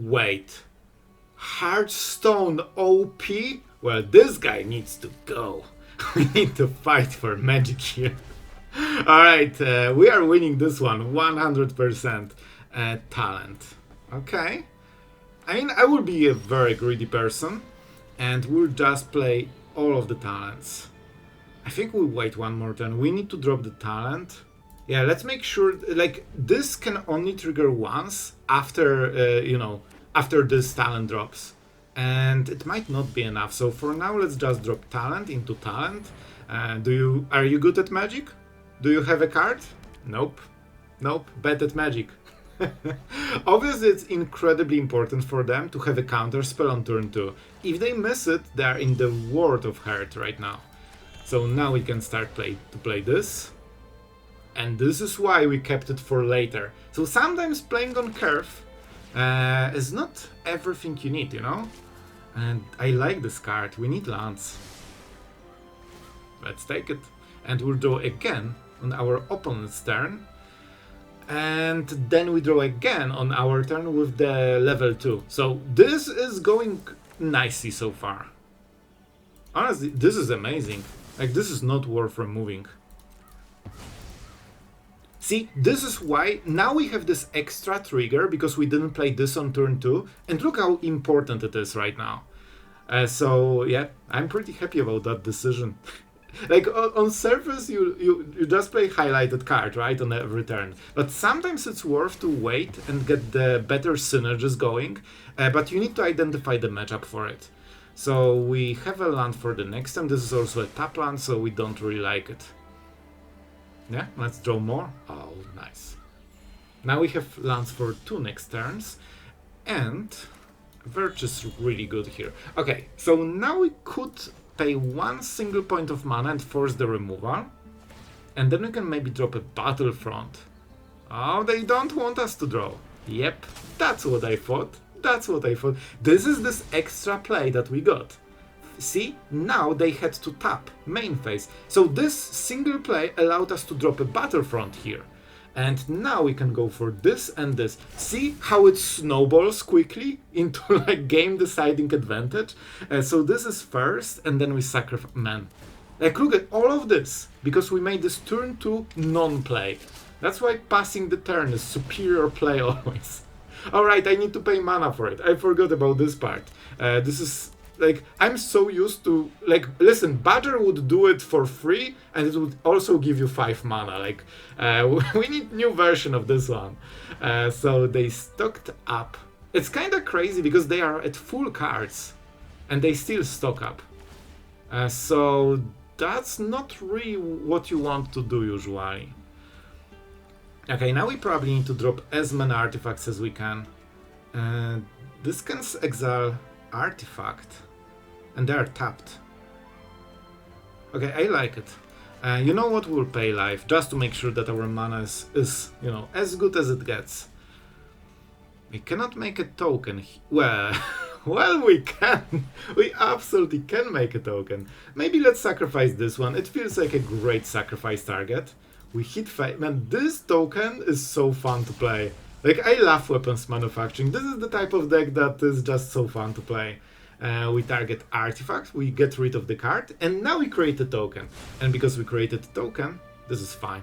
Wait. Hearthstone OP? Well, this guy needs to go. We need to fight for magic here. Alright, we are winning this one 100% talent. Okay. I mean, I will be a very greedy person and we'll just play all of the talents. I think we'll wait one more turn. We need to drop the talent. Yeah, let's make sure, like, this can only trigger once after, you know, after this talent drops. And it might not be enough. So for now, let's just drop talent into talent. Are you good at magic? Do you have a card? Nope. Nope. Bad at magic. Obviously, it's incredibly important for them to have a counter spell on turn 2. If they miss it, they are in the world of hurt right now. So now we can start to play this. And this is why we kept it for later. So sometimes playing on curve is not everything you need, you know? And I like this card. We need lands. Let's take it. And we'll draw again on our opponent's turn. And then we draw again on our turn with the level 2. So this is going nicely so far. Honestly, this is amazing. Like, this is not worth removing. See, this is why now we have this extra trigger because we didn't play this on turn 2. And look how important it is right now. So yeah, I'm pretty happy about that decision. Like, on surface, you just play highlighted card, right, on every turn. But sometimes it's worth to wait and get the better synergies going. But you need to identify the matchup for it. So we have a land for the next time. This is also a tap land, so we don't really like it. Yeah, let's draw more. Oh, nice. Now we have lands for 2 next turns. And Verge is really good here. Okay, so now we could pay 1 single point of mana and force the removal. And then we can maybe drop a Battlefront. Oh, they don't want us to draw. Yep, that's what I thought. That's what I thought. This is this extra play that we got. See, now they had to tap main phase. So this single play allowed us to drop a Battlefront here. And now we can go for this and this. See how it snowballs quickly into like game deciding advantage? So this is first and then we sacrifice. Man, like look at all of this because we made this turn 2 non-play. That's why passing the turn is superior play always. Alright, I need to pay mana for it. I forgot about this part. This is like, I'm so used to, like, listen, Badger would do it for free and it would also give you 5 mana. Like, we need new version of this one. So they stocked up. It's kind of crazy because they are at full cards and they still stock up. So that's not really what you want to do usually. Okay, now we probably need to drop as many artifacts as we can. This can exile artifact. And they are tapped. Okay, I like it. You know what? We'll pay life just to make sure that our mana is you know, as good as it gets. We cannot make a token. Well, well, we can. We absolutely can make a token. Maybe let's sacrifice this one. It feels like a great sacrifice target. We hit 5. Man, this token is so fun to play. Like, I love weapons manufacturing. This is the type of deck that is just so fun to play. We target artifacts, we get rid of the card, and now we create a token. And because we created a token, this is fine.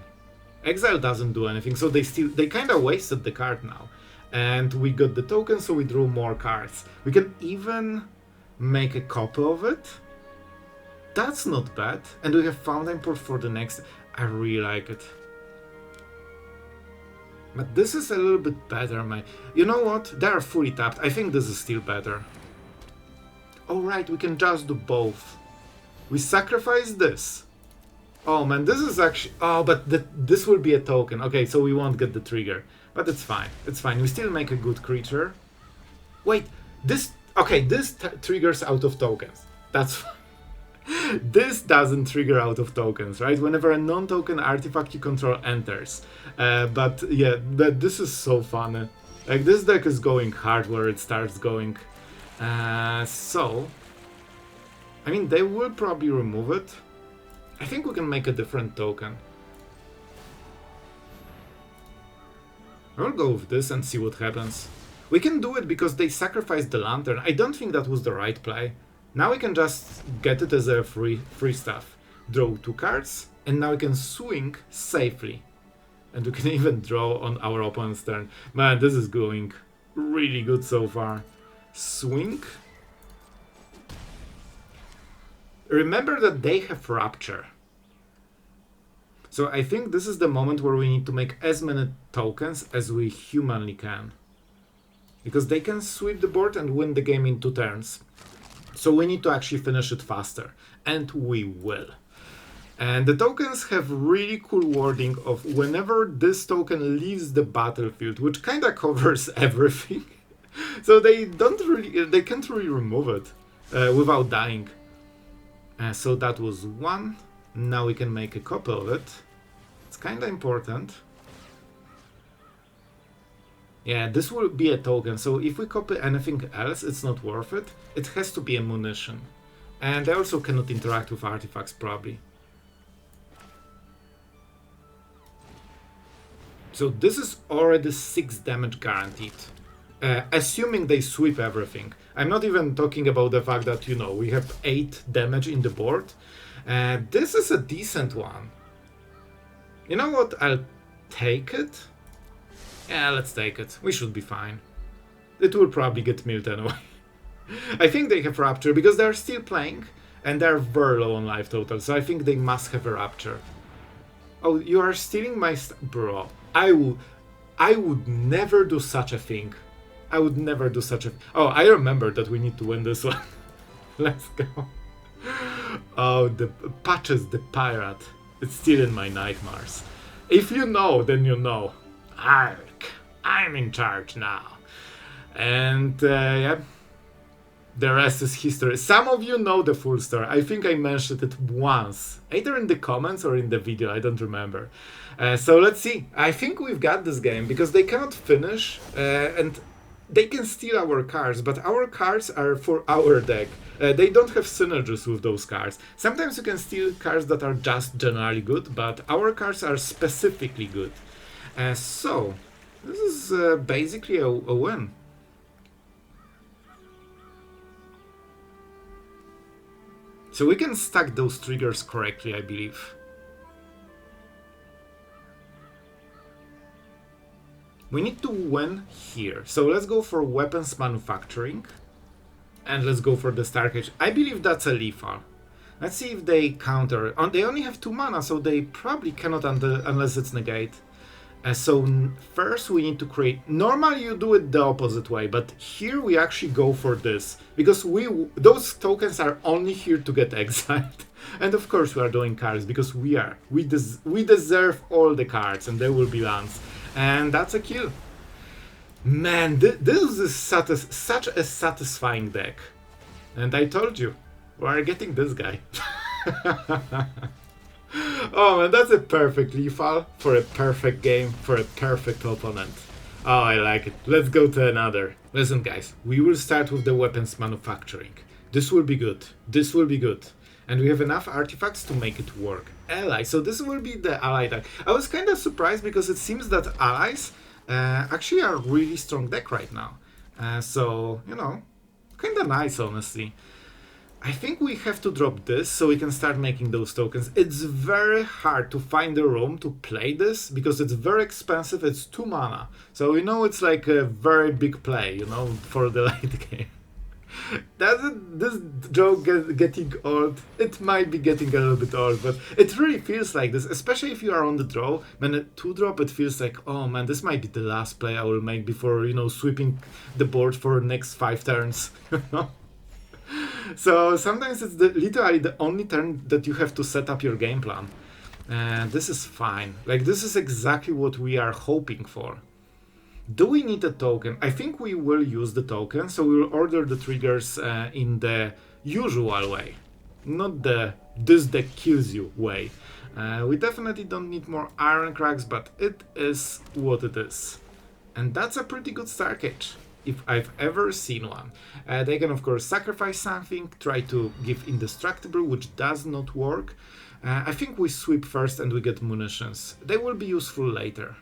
Exile doesn't do anything, so they kind of wasted the card now. And we got the token, so we drew more cards. We can even make a copy of it. That's not bad. And we have Fountainport for the next. I really like it. But this is a little bit better, man. You know what? They are fully tapped. I think this is still better. Alright, we can just do both. We sacrifice this. Oh man, this is actually... Oh, but this will be a token. Okay, so we won't get the trigger. But it's fine. It's fine. We still make a good creature. Wait, this... Okay, this triggers out of tokens. That's fine. This doesn't trigger out of tokens, right? Whenever a non-token artifact you control enters. But yeah, this is so fun. Like, this deck is going hard where it starts going. So, I mean, they will probably remove it. I think we can make a different token. I'll go with this and see what happens. We can do it because they sacrificed the lantern. I don't think that was the right play. Now we can just get it as a free stuff. Draw 2 cards, and now we can swing safely. And we can even draw on our opponent's turn. Man, this is going really good so far. Swing. Remember that they have Rapture. So I think this is the moment where we need to make as many tokens as we humanly can. Because they can sweep the board and win the game in 2 turns. So we need to actually finish it faster. And we will. And the tokens have really cool wording of whenever this token leaves the battlefield, which kind of covers everything. So they can't really remove it without dying. So that was 1. Now we can make a copy of it. It's kind of important. Yeah, this will be a token, so if we copy anything else, it's not worth it. It has to be a munition. And I also cannot interact with artifacts, probably. So this is already 6 damage guaranteed. Assuming they sweep everything. I'm not even talking about the fact that, you know, we have 8 damage in the board. This is a decent one. You know what? I'll take it. Yeah, let's take it. We should be fine. It will probably get milled anyway. I think they have Rapture because they're still playing and they're very low on life total, so I think they must have a Rapture. Oh, you are stealing my bro. I would never do such a thing. I would never do such a... Oh, I remember that we need to win this one. Let's go. Oh, the Patches the Pirate. It's still in my nightmares. If you know, then you know. Ark, I'm in charge now. And yeah, the rest is history. Some of you know the full story. I think I mentioned it once, either in the comments or in the video, I don't remember. So let's see. I think we've got this game because they cannot finish and they can steal our cards, but our cards are for our deck. They don't have synergies with those cards. Sometimes you can steal cards that are just generally good, but our cards are specifically good. So, this is basically a win. So we can stack those triggers correctly, I believe. We need to win here. So let's go for weapons manufacturing. And let's go for the Starcage. I believe that's a lethal. Let's see if they counter. They only have 2 mana, so they probably cannot unless it's negate. So first we need to create... Normally you do it the opposite way, but here we actually go for this. Because those tokens are only here to get exiled. And of course we are doing cards, because we deserve all the cards, and there will be lands. And that's a kill. Man, this is such a satisfying deck. And I told you, we are getting this guy. Oh man, that's a perfect lethal for a perfect game, for a perfect opponent. Oh, I like it. Let's go to another. Listen guys, we will start with the weapons manufacturing. This will be good. This will be good. And we have enough artifacts to make it work. Ally, so this will be the ally deck. I was kind of surprised because it seems that allies actually are a really strong deck right now. So, you know, kind of nice honestly. I think we have to drop this so we can start making those tokens. It's very hard to find a room to play this because it's very expensive. It's 2 mana. So, you know, it's like a very big play, you know, for the late game. Doesn't this joke getting old? It might be getting a little bit old, but it really feels like this, especially if you are on the draw. Man, a 2-drop, it feels like, oh man, this might be the last play I will make before, you know, sweeping the board for the next 5 turns. So sometimes it's literally the only turn that you have to set up your game plan. And this is fine. Like, this is exactly what we are hoping for. Do we need a token? I think we will use the token, so we will order the triggers in the usual way. Not the this deck kills you way. We definitely don't need more Irencrags, but it is what it is. And that's a pretty good Starcage, if I've ever seen one. They can of course sacrifice something, try to give Indestructible, which does not work. I think we sweep first and we get munitions. They will be useful later.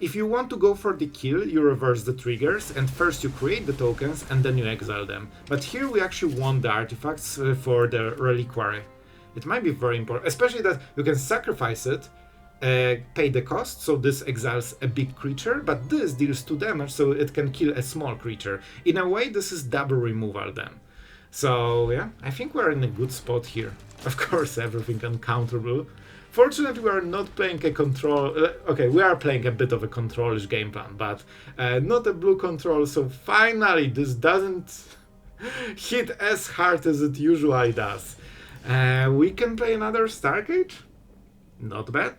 If you want to go for the kill, you reverse the triggers, and first you create the tokens and then you exile them. But here we actually want the artifacts for the Reliquary. It might be very important, especially that you can sacrifice it, pay the cost, so this exiles a big creature, but this deals 2 damage, so it can kill a small creature. In a way, this is double removal then. So yeah, I think we're in a good spot here. Of course, everything uncounterable. Fortunately, we are not playing a control... okay, we are playing a bit of a control-ish game plan, but not a blue control, so finally this doesn't hit as hard as it usually does. We can play another Starcage? Not bad.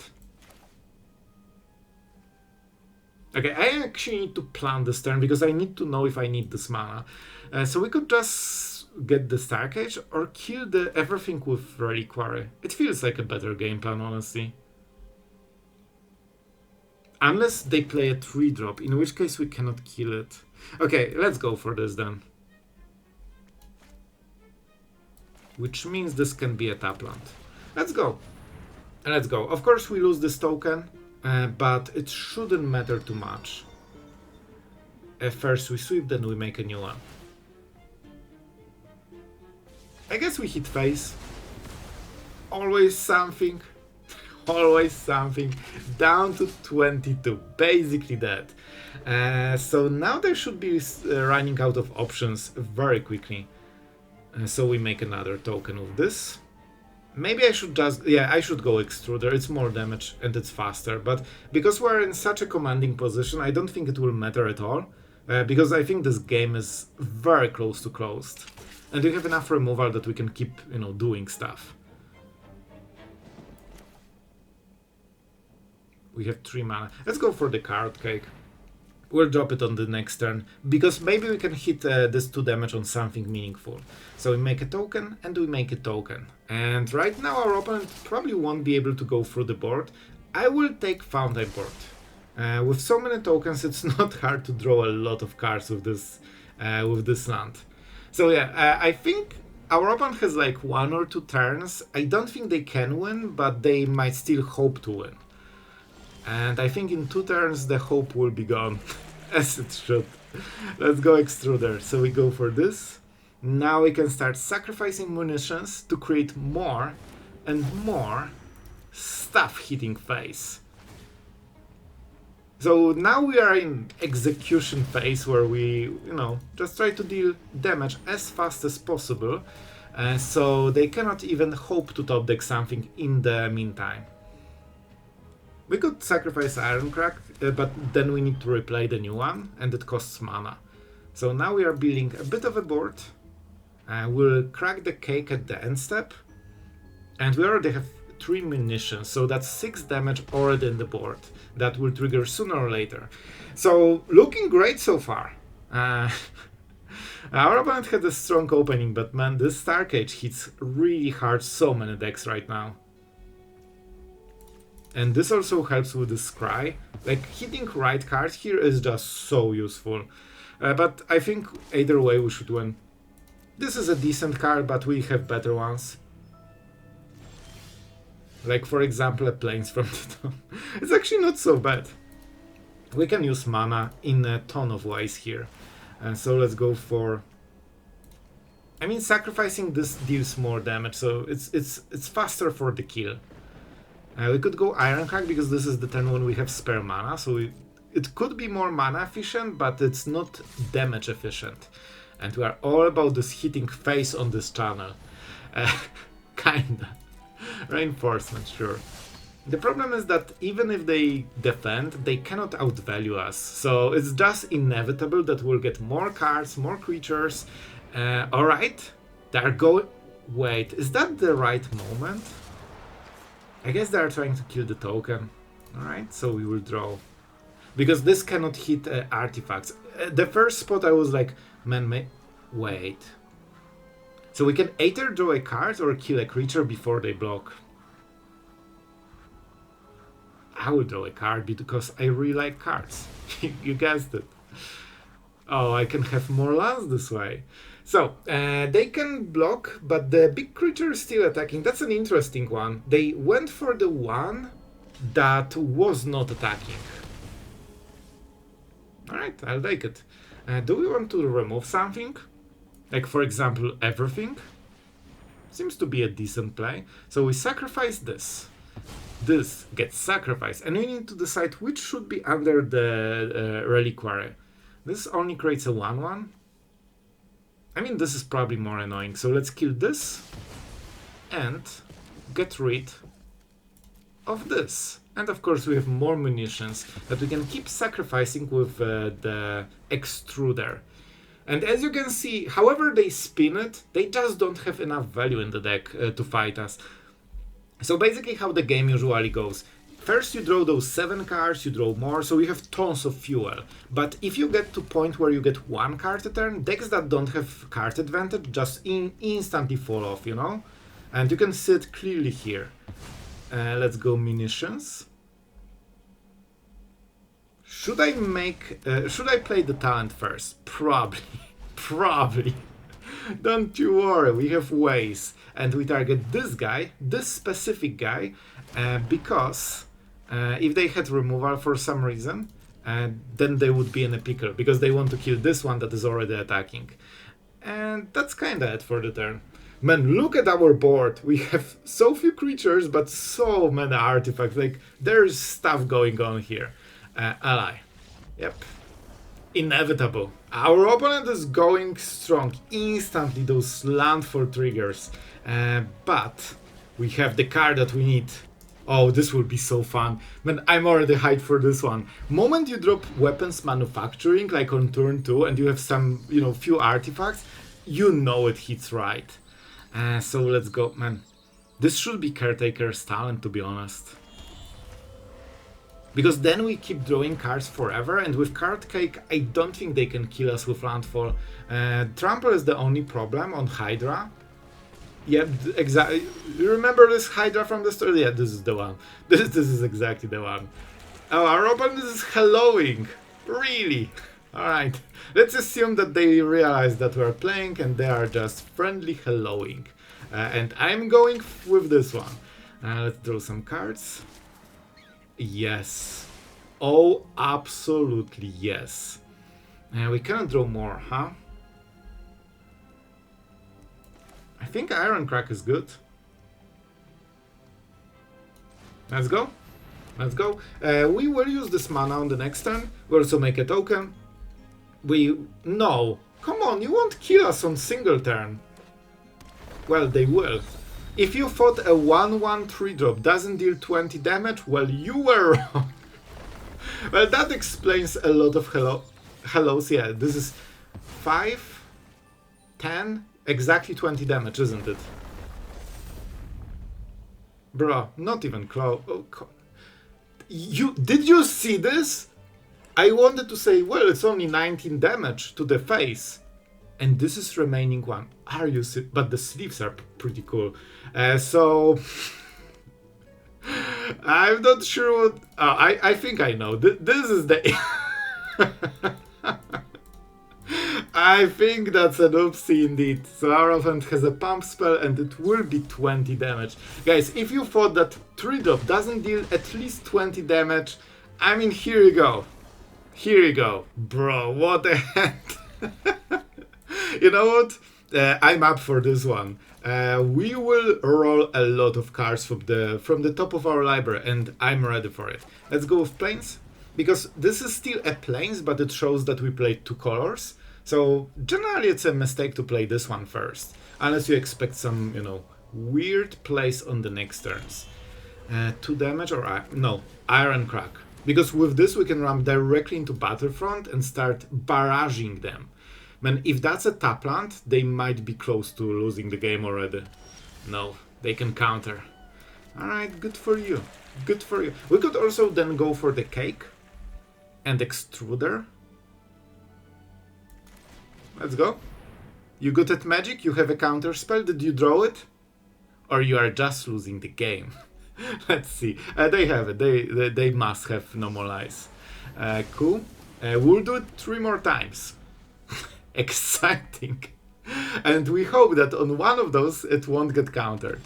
Okay, I actually need to plan this turn, because I need to know if I need this mana. So we could just get the Starcage or kill the everything with Reliquary. It feels like a better game plan, honestly. Unless they play a 3-drop, in which case we cannot kill it. Okay, let's go for this then. Which means this can be a tap land. Let's go. Let's go. Of course we lose this token, but it shouldn't matter too much. First we sweep, then we make a new one. I guess we hit face. Always something. Always something. Down to 22. Basically that. So now they should be running out of options very quickly. So we make another token with this. Maybe I should just... yeah, I should go Extruder. It's more damage and it's faster. But because we're in such a commanding position, I don't think it will matter at all. Because I think this game is very close to closed. And we have enough removal that we can keep, you know, doing stuff. We have 3 mana. Let's go for the Caretaker. We'll drop it on the next turn, because maybe we can hit this 2 damage on something meaningful. So we make a token, and we make a token. And right now our opponent probably won't be able to go through the board. I will take Fountainport. With so many tokens, it's not hard to draw a lot of cards with this land. So yeah, I think our opponent has like 1 or 2 turns. I don't think they can win, but they might still hope to win. And I think in 2 turns the hope will be gone, as it should. Let's go Extruder. So we go for this. Now we can start sacrificing munitions to create more and more stuff hitting face. So now we are in execution phase, where we, you know, just try to deal damage as fast as possible, so they cannot even hope to top deck something in the meantime. We could sacrifice Irencrag, but then we need to replay the new one, and it costs mana. So now we are building a bit of a board. We'll crack the cake at the end step, and we already have 3 munitions, so that's 6 damage already in the board. That will trigger sooner or later. So, looking great so far. Our opponent had a strong opening, but man, this Starcage hits really hard so many decks right now. And this also helps with the Scry. Like, hitting right card here is just so useful. But I think either way we should win. This is a decent card, but we have better ones. Like, for example, a Plains from the Tomb. It's actually not so bad. We can use mana in a ton of ways here. So let's go for... I mean, sacrificing this deals more damage, so it's faster for the kill. We could go Irencrag, because this is the turn when we have spare mana, so it could be more mana efficient, but it's not damage efficient. And we are all about this hitting face on this channel. Kinda. Reinforcement, sure. The problem is that even if they defend, they cannot outvalue us. So it's just inevitable that we'll get more cards, more creatures. Alright, they're going... Wait, is that the right moment? I guess they're trying to kill the token. Alright, so we will draw. Because this cannot hit artifacts. The first spot I was like, man, wait. So we can either draw a card or kill a creature before they block. I will draw a card because I really like cards. You guessed it. Oh, I can have more lands this way. So, they can block, but the big creature is still attacking. That's an interesting one. They went for the one that was not attacking. Alright, I'll take it. Do we want to remove something? Like, for example, everything? Seems to be a decent play. So we sacrifice this. This gets sacrificed. And we need to decide which should be under the Reliquary. This only creates a 1/1. I mean, this is probably more annoying. So let's kill this. And get rid of this. And of course we have more munitions that we can keep sacrificing with the Extruder. And as you can see, however they spin it, they just don't have enough value in the deck to fight us. So basically how the game usually goes. First you draw those 7 cards, you draw more, so you have tons of fuel. But if you get to point where you get 1 card a turn, decks that don't have card advantage just instantly fall off, you know? And you can see it clearly here. Let's go munitions. Should I play the talent first? Probably. Probably. Don't you worry, we have ways. And we target this guy, this specific guy, because if they had removal for some reason, then they would be in a pickle, because they want to kill this one that is already attacking. And that's kinda it for the turn. Man, look at our board. We have so few creatures, but so many artifacts. Like, there's stuff going on here. Ally. Yep. Inevitable. Our opponent is going strong. Instantly, those landfall triggers. But we have the card that we need. Oh, this will be so fun. Man, I'm already hyped for this one. Moment you drop weapons manufacturing, like on turn 2, and you have some, few artifacts, you know it hits right. So let's go, man. This should be Caretaker's talent, to be honest. Because then we keep drawing cards forever, and with Caretaker, I don't think they can kill us with landfall. Trample is the only problem on Hydra. Yep, exactly. You remember this Hydra from the story? Yeah, this is the one. This is exactly the one. Oh, our opponent is helloing. Really? Alright. Let's assume that they realize that we're playing and they are just friendly helloing. And I'm going with this one. Let's draw some cards. Yes. Oh, absolutely yes. We cannot draw more, huh? I think Irencrag is good. Let's go. Let's go. We will use this mana on the next turn. We also make a token. No. Come on, you won't kill us on single turn. Well, they will. If you thought a 1/1 3-drop doesn't deal 20 damage, well, you were wrong. Well, that explains a lot of hellos. Yeah, this is 5, 10, exactly 20 damage, isn't it? Bruh, not even close. Oh, did you see this? I wanted to say, well, it's only 19 damage to the face. And this is remaining 1. Are you but the sleeves are pretty cool. So I'm not sure what... I think I know. This is the... I think that's an oopsie indeed. So our opponent has a pump spell and it will be 20 damage. Guys, if you thought that 3-drop doesn't deal at least 20 damage, I mean, here you go. Here you go. Bro, what a hand. You know what? I'm up for this one. We will roll a lot of cards from the top of our library, and I'm ready for it. Let's go with plains, because this is still a plains, but it shows that we played 2 colors. So generally, it's a mistake to play this one first, unless you expect some, weird plays on the next turns. 2 damage or no, Irencrag, because with this we can run directly into Battlefront and start barraging them. Man, if that's a tap land, they might be close to losing the game already. No, they can counter. Alright, good for you. Good for you. We could also then go for the cake and extruder. Let's go. You good at magic? You have a counter spell? Did you draw it? Or you are just losing the game? Let's see. They have it. They must have no more lies. Cool. We'll do it 3 more times. Exciting. And we hope that on one of those it won't get countered.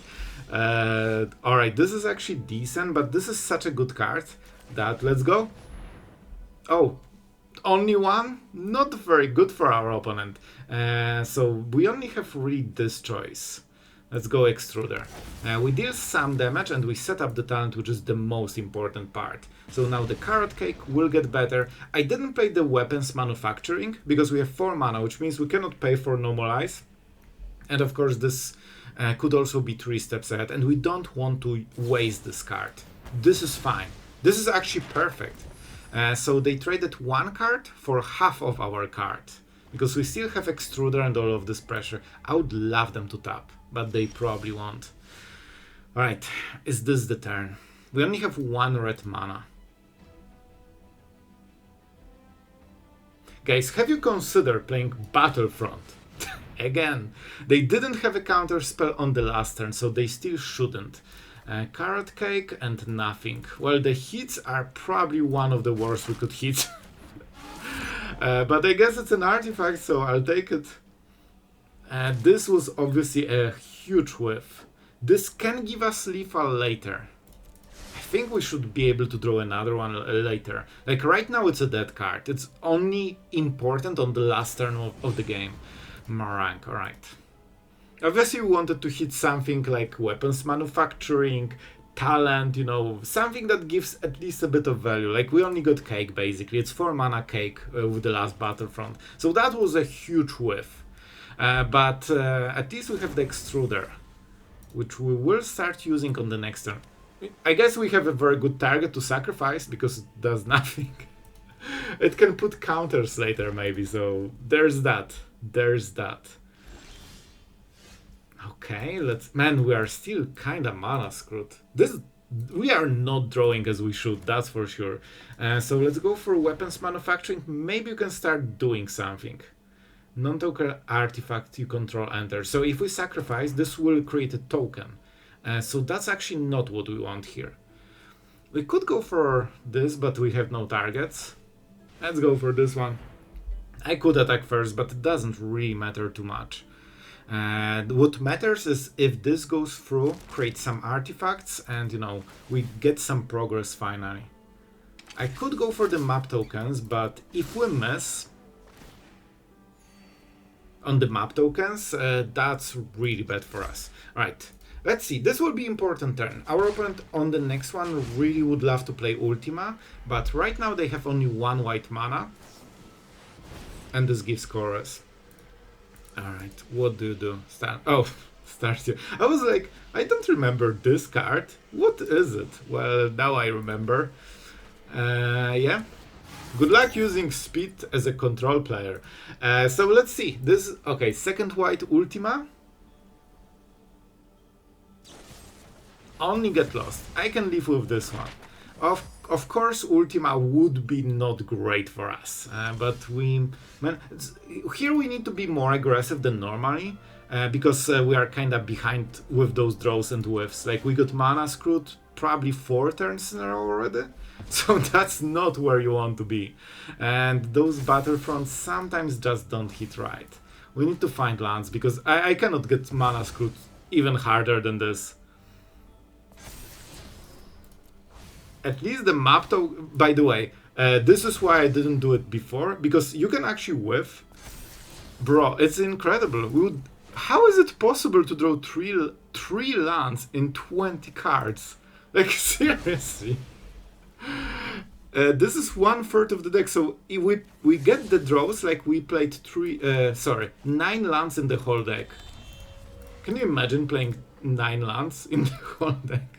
Alright, this is actually decent, but this is such a good card that let's go. Oh, only one, not very good for our opponent. So we only have really this choice. Let's go Extruder. We deal some damage and we set up the talent, which is the most important part. So now the Carrot Cake will get better. I didn't play the Weapons Manufacturing because we have 4 mana, which means we cannot pay for Normalize. And of course this could also be 3 steps ahead, and we don't want to waste this card. This is fine. This is actually perfect. So they traded 1 card for half of our card. Because we still have Extruder and all of this pressure. I would love them to tap, but they probably won't. Alright, is this the turn? We only have 1 red mana. Guys, have you considered playing Battlefront? Again, they didn't have a counter spell on the last turn, so they still shouldn't. Carrot Cake and nothing. Well, the hits are probably one of the worst we could hit. But I guess it's an artifact, so I'll take it. This was obviously a huge whiff. This can give us lethal later. I think we should be able to draw another one later. Like right now it's a dead card. It's only important on the last turn of the game. Marank, alright. Obviously we wanted to hit something like Weapons Manufacturing, Talent, you know, something that gives at least a bit of value. Like we only got Cake basically. It's 4 mana Cake with the last Battlefront. So that was a huge whiff. But at least we have the Extruder, which we will start using on the next turn. I guess we have a very good target to sacrifice because it does nothing. It can put counters later maybe, so there's that. There's that. Okay, man, we are still kinda mana screwed. We are not drawing as we should, that's for sure. So let's go for Weapons Manufacturing. Maybe you can start doing something. Non-token artifact you control enter. So if we sacrifice, this will create a token. So that's actually not what we want here. We could go for this, but we have no targets. Let's go for this one. I could attack first, but it doesn't really matter too much. What matters is if this goes through, create some artifacts, and you know, we get some progress finally. I could go for the map tokens, but if we miss on the map tokens, that's really bad for us. Alright, let's see, this will be important turn. Our opponent on the next one really would love to play Ultima, but right now they have only 1 white mana, and this gives chorus. Alright, what do you do? Start here. I was like, I don't remember this card. What is it? Well, now I remember. Yeah. Good luck using speed as a control player. So let's see. This, okay, second white Ultima. Only get lost. I can live with this one. Of course, Ultima would be not great for us, but here we need to be more aggressive than normally, because we are kind of behind with those draws and whiffs. Like we got mana screwed probably 4 turns in a row already, so that's not where you want to be. And those Battlefronts sometimes just don't hit right. We need to find lands, because I cannot get mana screwed even harder than this. At least the map token, by the way, this is why I didn't do it before, because you can actually whiff. Bro, it's incredible. How is it possible to draw three lands in 20 cards? Like, seriously. This is 1/3 of the deck, so if we get the draws like we played 9 lands in the whole deck. Can you imagine playing 9 lands in the whole deck?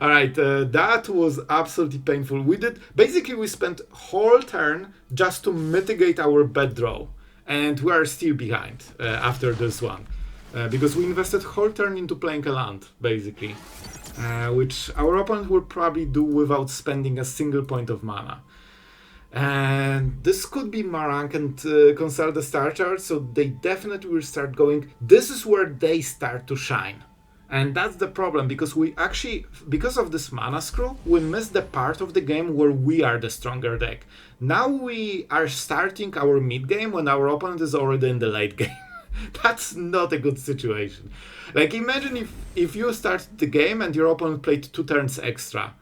Alright, that was absolutely painful. Basically we spent whole turn just to mitigate our bad draw, and we are still behind after this one, because we invested whole turn into playing a land, basically, which our opponent will probably do without spending a single point of mana. And this could be Marank and Consult the Star Chart, so they definitely will start going. This is where they start to shine. And that's the problem, because because of this mana screw, we missed the part of the game where we are the stronger deck. Now we are starting our mid game when our opponent is already in the late game. That's not a good situation. Like, imagine if you started the game and your opponent played 2 turns extra.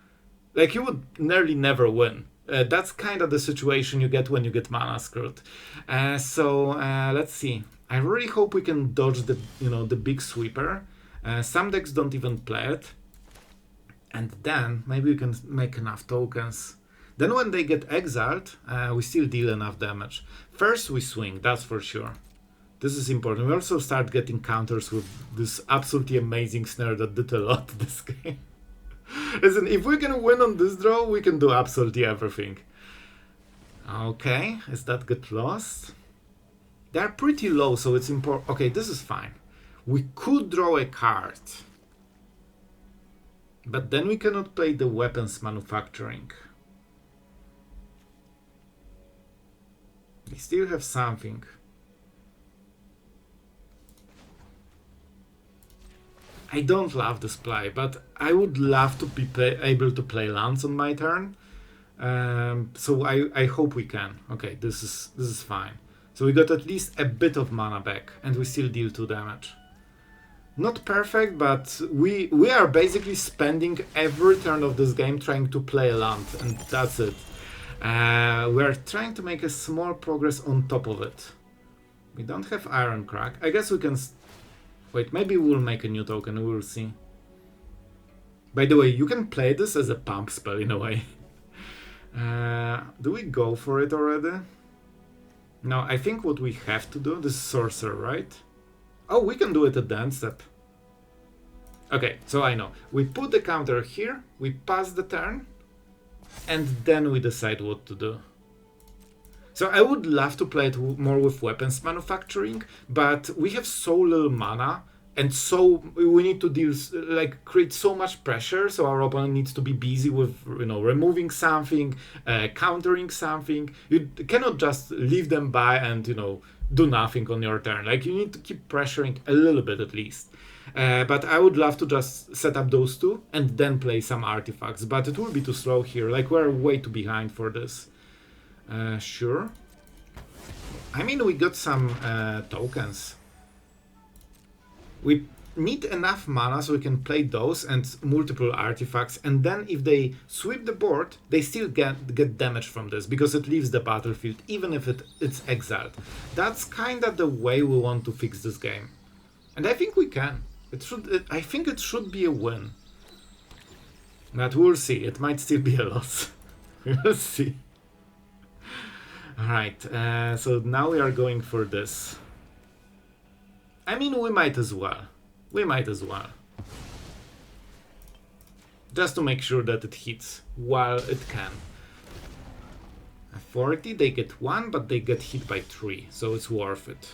Like, you would nearly never win. That's kind of the situation you get when you get mana screwed. So let's see. I really hope we can dodge the the big sweeper. Some decks don't even play it. And then maybe we can make enough tokens. Then when they get exiled, we still deal enough damage. First we swing, that's for sure. This is important. We also start getting counters with this absolutely amazing snare that did a lot this game. Listen, if we can win on this draw, we can do absolutely everything. Okay, is that get lost? They're pretty low, so it's important. Okay, this is fine. We could draw a card. But then we cannot play the weapons manufacturing. We still have something. I don't love this play, but I would love to be able to play lands on my turn. So I hope we can. Okay, this is fine. So we got at least a bit of mana back, and we still deal 2 damage. Not perfect, but we are basically spending every turn of this game trying to play a land, and that's it. We are trying to make a small progress on top of it. We don't have Irencrag. I guess we can... Wait, maybe we'll make a new token, we'll see. By the way, you can play this as a pump spell in a way. Do we go for it already? No, I think what we have to do, this is Sorcerer, right? Oh, we can do it at the end step. Okay, so I know. We put the counter here, we pass the turn, and then we decide what to do. So I would love to play it more with weapons manufacturing, but we have so little mana, and so we need to deal, like, create so much pressure, so our opponent needs to be busy with, removing something, countering something. You cannot just leave them by and, do nothing on your turn. Like, you need to keep pressuring a little bit at least. But I would love to just set up those two and then play some artifacts, but it will be too slow here. Like, we're way too behind for this. Sure. I mean, we got some tokens. We need enough mana so we can play those and multiple artifacts, and then if they sweep the board, they still get damage from this, because it leaves the battlefield, even if it's exiled. That's kind of the way we want to fix this game. And I think we can. I think it should be a win. But we'll see. It might still be a loss. We'll see. Alright, so now we are going for this. I mean, we might as well. We might as well. Just to make sure that it hits while it can. At 40, they get 1, but they get hit by 3, so it's worth it.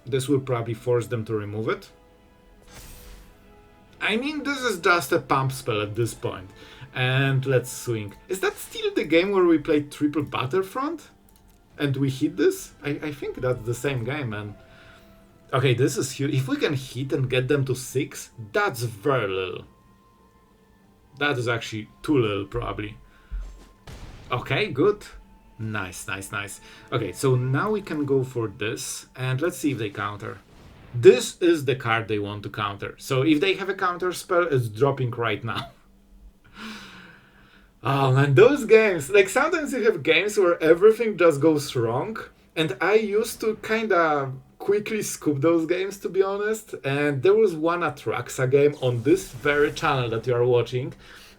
This will probably force them to remove it. I mean, this is just a pump spell at this point. And let's swing. Is that still the game where we played triple Battlefront? And we hit this? I think that's the same game, man. Okay, this is huge. If we can hit and get them to 6, that's very little. That is actually too little, probably. Okay, good. Nice, nice, nice. Okay, so now we can go for this, and let's see if they counter. This is the card they want to counter. So if they have a counter spell, it's dropping right now. Oh man, those games, like sometimes you have games where everything just goes wrong, and I used to kinda quickly scoop those games, to be honest, and there was one Atraxa game on this very channel that you are watching,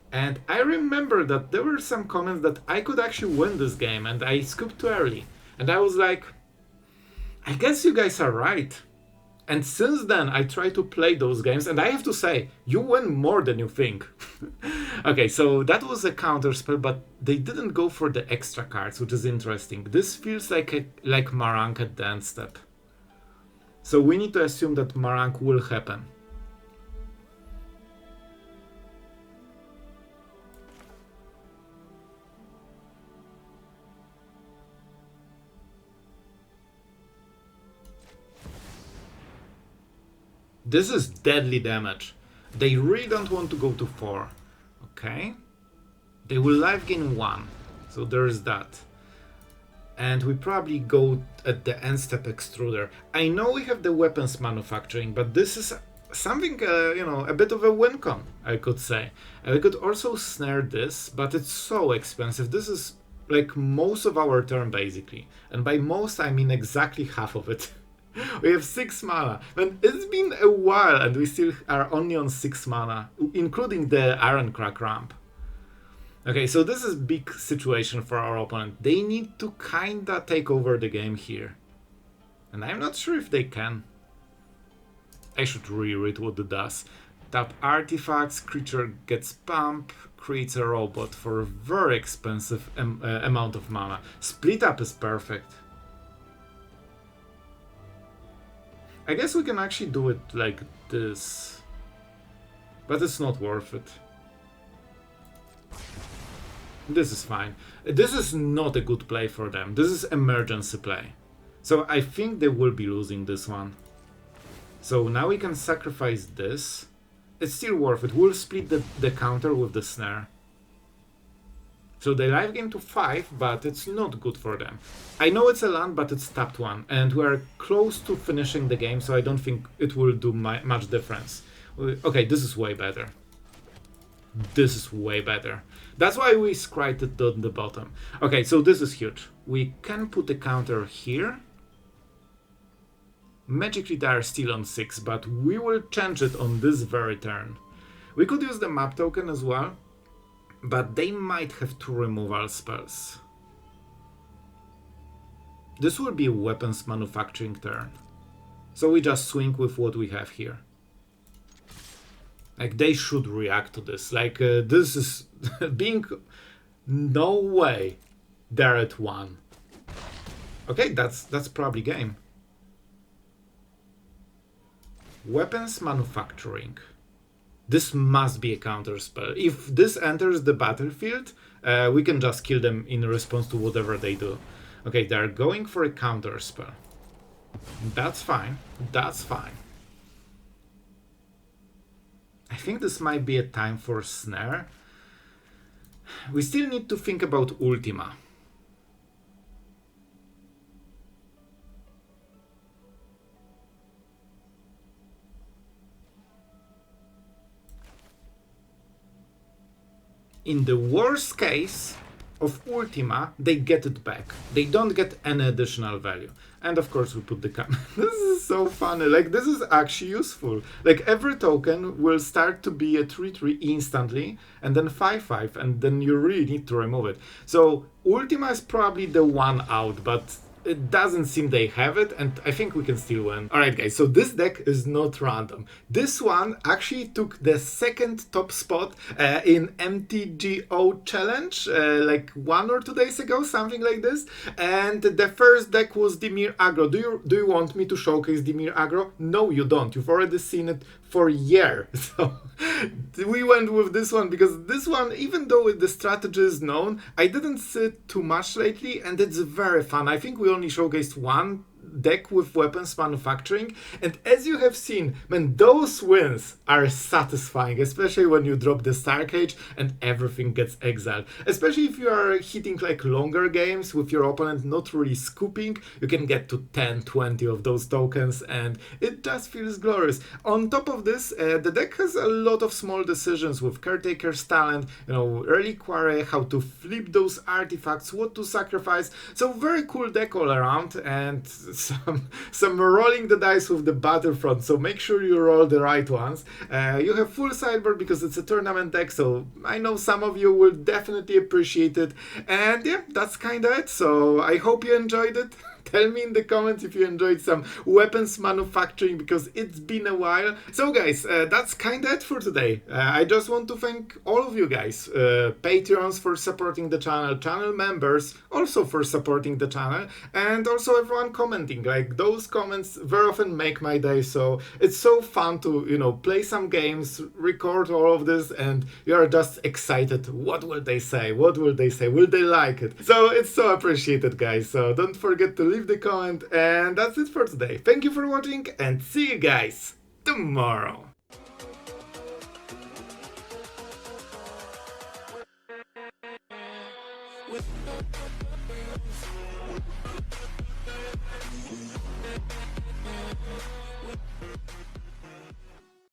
and I remember that there were some comments that I could actually win this game, and I scooped too early, and I was like, I guess you guys are right. And since then, I try to play those games, and I have to say, you win more than you think. Okay, so that was a counter spell, but they didn't go for the extra cards, which is interesting. This feels like Marank at the end step. So we need to assume that Marank will happen. This is deadly damage. They really don't want to go to 4. Okay. They will life gain 1. So there's that. And we probably go at the end step extruder. I know we have the weapons manufacturing, but this is something, you know, a bit of a win con, I could say. We could also snare this, but it's so expensive. This is like most of our turn, basically. And by most, I mean exactly half of it. We have 6 mana. And it's been a while, and we still are only on 6 mana, including the Irencrag ramp. Okay, so this is a big situation for our opponent. They need to kinda take over the game here. And I'm not sure if they can. I should reread what it does. Tap artifacts, creature gets pump, creates a robot for a very expensive amount of mana. Split up is perfect. I guess we can actually do it like this. But it's not worth it. This is fine. This is not a good play for them. This is emergency play. So I think they will be losing this one. So now we can sacrifice this. It's still worth it. We'll split the counter with the snare. So they live game to 5, but it's not good for them. I know it's a land, but it's tapped 1. And we're close to finishing the game, so I don't think it will do much difference. Okay, this is way better. This is way better. That's why we scried it on the bottom. Okay, so this is huge. We can put a counter here. Magically they are still on 6, but we will change it on this very turn. We could use the map token as well, but they might have 2 removal spells. This will be a weapons manufacturing turn. So we just swing with what we have here. Like, they should react to this. Like, this is being... No way they're at 1. Okay, that's probably game. Weapons manufacturing. This must be a counter spell. If this enters the battlefield, we can just kill them in response to whatever they do. Okay, they're going for a counter spell. That's fine. That's fine. I think this might be a time for snare. We still need to think about Ultima. In the worst case of Ultima, they get it back. They don't get any additional value. And of course we put the This is so funny. Like, this is actually useful. Like, every token will start to be a 3/3 instantly, and then 5/5, and then you really need to remove it. So Ultima is probably the one out, but it doesn't seem they have it, and I think we can still win. Alright guys, so this deck is not random. This one actually took the second top spot in MTGO challenge, like 1 or 2 days ago, something like this. And the first deck was Dimir Aggro. Do you want me to showcase Dimir Aggro? No, you don't. You've already seen it for a year. So we went with this one because this one, even though the strategy is known, I didn't see it too much lately, and it's very fun. I think we only showcased one deck with weapons manufacturing, and as you have seen, man, those wins are satisfying, especially when you drop the Starcage and everything gets exiled. Especially if you are hitting like longer games with your opponent not really scooping, you can get to 10-20 of those tokens, and it just feels glorious. On top of this, the deck has a lot of small decisions with Caretaker's talent, you know, Reliquary, how to flip those artifacts, what to sacrifice. So very cool deck all around, and some rolling the dice with the Battlefront, so make sure you roll the right ones. You have full sideboard because it's a tournament deck, so I know some of you will definitely appreciate it. And yeah, that's kinda it, so I hope you enjoyed it. Tell me in the comments if you enjoyed some weapons manufacturing, because it's been a while. So guys, that's kinda it for today. I just want to thank all of you guys, Patreons for supporting the channel, channel members also for supporting the channel, and also everyone commenting. Like, those comments very often make my day, so it's so fun to, you know, play some games, record all of this, and you're just excited. What will they say? What will they say? Will they like it? So it's so appreciated, guys. So don't forget to leave the comment, and that's it for today. Thank you for watching, and see you guys tomorrow.